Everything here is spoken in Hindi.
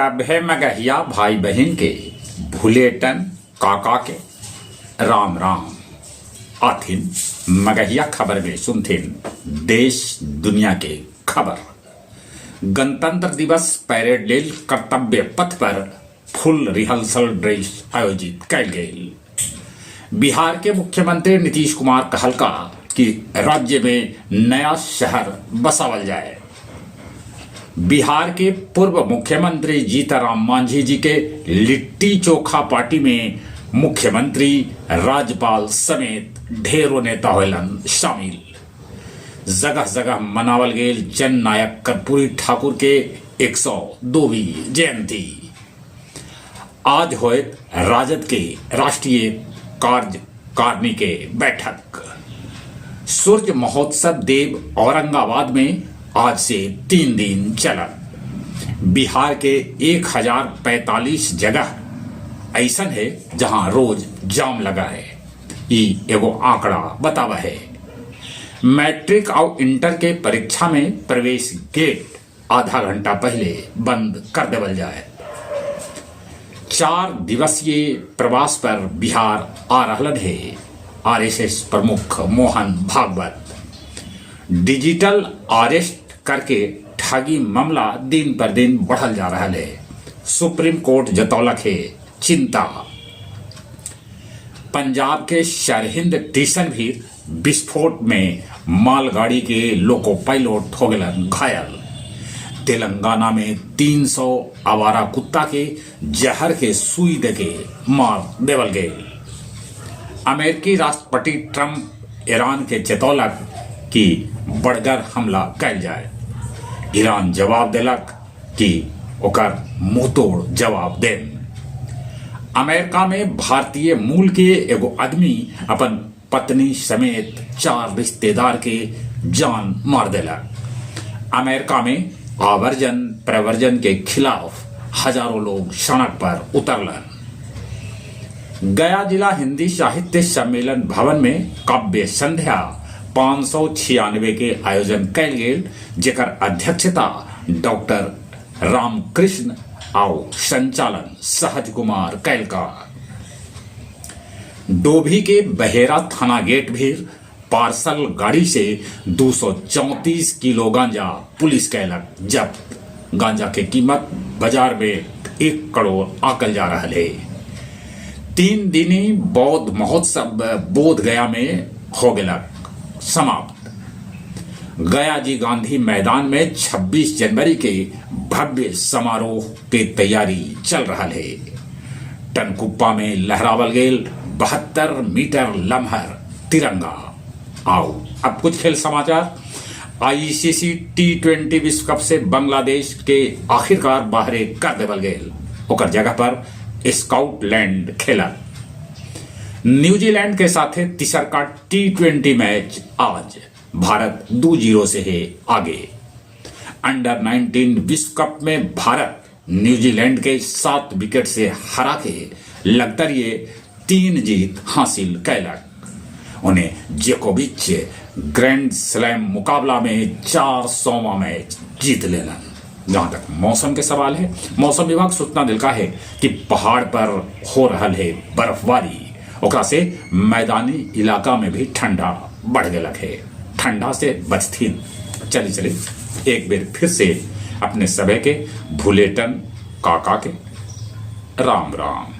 सभे मगहिया भाई बहन के भूलेटन काका के राम राम आथिन मगहिया खबर में सुनथिन देश दुनिया के खबर। गणतंत्र दिवस परेड लेल कर्तव्य पथ पर फुल रिहर्सल ड्रेस आयोजित कल गई। बिहार के मुख्यमंत्री नीतीश कुमार कहलका कि राज्य में नया शहर बसावल जाए। बिहार के पूर्व मुख्यमंत्री जीतनराम मांझी जी के लिट्टी चोखा पार्टी में मुख्यमंत्री राज्यपाल समेत ढेरों नेता होलन शामिल। जगह जगह मनावल गेल जन नायक कर्पूरी ठाकुर के 102वीं जयंती। आज होत राजद के राष्ट्रीय कार्यकारिणी के बैठक। सूर्य महोत्सव देव औरंगाबाद में आज से 3 दिन चला। बिहार के 1045 जगह ऐसा है जहां रोज जाम लगा है। ये एगो आंकड़ा बतावा है। मैट्रिक और इंटर के परीक्षा में प्रवेश गेट आधा घंटा पहले बंद कर देवल जाए। 4 दिवसीय प्रवास पर बिहार आ रहलन है आरएसएस प्रमुख मोहन भागवत। डिजिटल अरेस्ट करके ठगी मामला दिन पर दिन बढ़ल जा रहा है। सुप्रीम कोर्ट जतौलक है चिंता। पंजाब के सरहिंद स्टेशन भी विस्फोट में मालगाड़ी के लोको पायलट हो गए घायल। तेलंगाना में 300 आवारा कुत्ता के जहर के सुई देके मार देवल गए। अमेरिकी राष्ट्रपति ट्रंप ईरान के चेतौलक कि बड़गर हमला कल जाए। ईरान जवाब दिलक कि ओकर मुंहतोड़ जवाब देन। अमेरिका में भारतीय मूल के एगो आदमी अपन पत्नी समेत 4 रिश्तेदार के जान मार दिलक। अमेरिका में आवर्जन प्रवर्जन के खिलाफ हजारों लोग सड़क पर उतरलन। गया जिला हिंदी साहित्य सम्मेलन भवन में काव्य संध्या 596 के आयोजन कल गेल, जेकर अध्यक्षता डॉक्टर रामकृष्ण और संचालन सहज कुमार कैलका। डोभी के बहेरा थाना गेट भी पार्सल गाड़ी से 234 किलो गांजा पुलिस कैलक जब्त। गांजा के कीमत बाजार में 1 करोड़ आकल जा रहा है। 3 दिनी बौद्ध महोत्सव बोध गया में हो गया समाप्त। गया जी गांधी मैदान में 26 जनवरी के भव्य समारोह के तैयारी चल रहा है। टनकुप्पा में लहरावल गेल 72 मीटर लम्हर तिरंगा। आओ अब कुछ खेल समाचार। आईसीसी T20 विश्व कप से बांग्लादेश के आखिरकार बाहरे कर देवल गेल। ओकर जगह पर स्कॉटलैंड खेला। न्यूजीलैंड के साथ तीसरका T20 मैच आज। भारत 2-0 से है आगे। अंडर 19 विश्व कप में भारत न्यूजीलैंड के 7 विकेट से हरा के लगतरिए 3 जीत हासिल कैलक। उन्हें जोकोविच ग्रैंड स्लैम मुकाबला में 400वां मैच जीत लेलन। जहां तक मौसम के सवाल है, मौसम विभाग सूचना दिलका है कि पहाड़ पर हो रहा है बर्फबारी। ओकरा से मैदानी इलाका में भी ठंडा बढ़ गया है। ठंडा से बचथिन। चली एक बेर फिर से अपने सभी के भूलेटन काका के राम राम।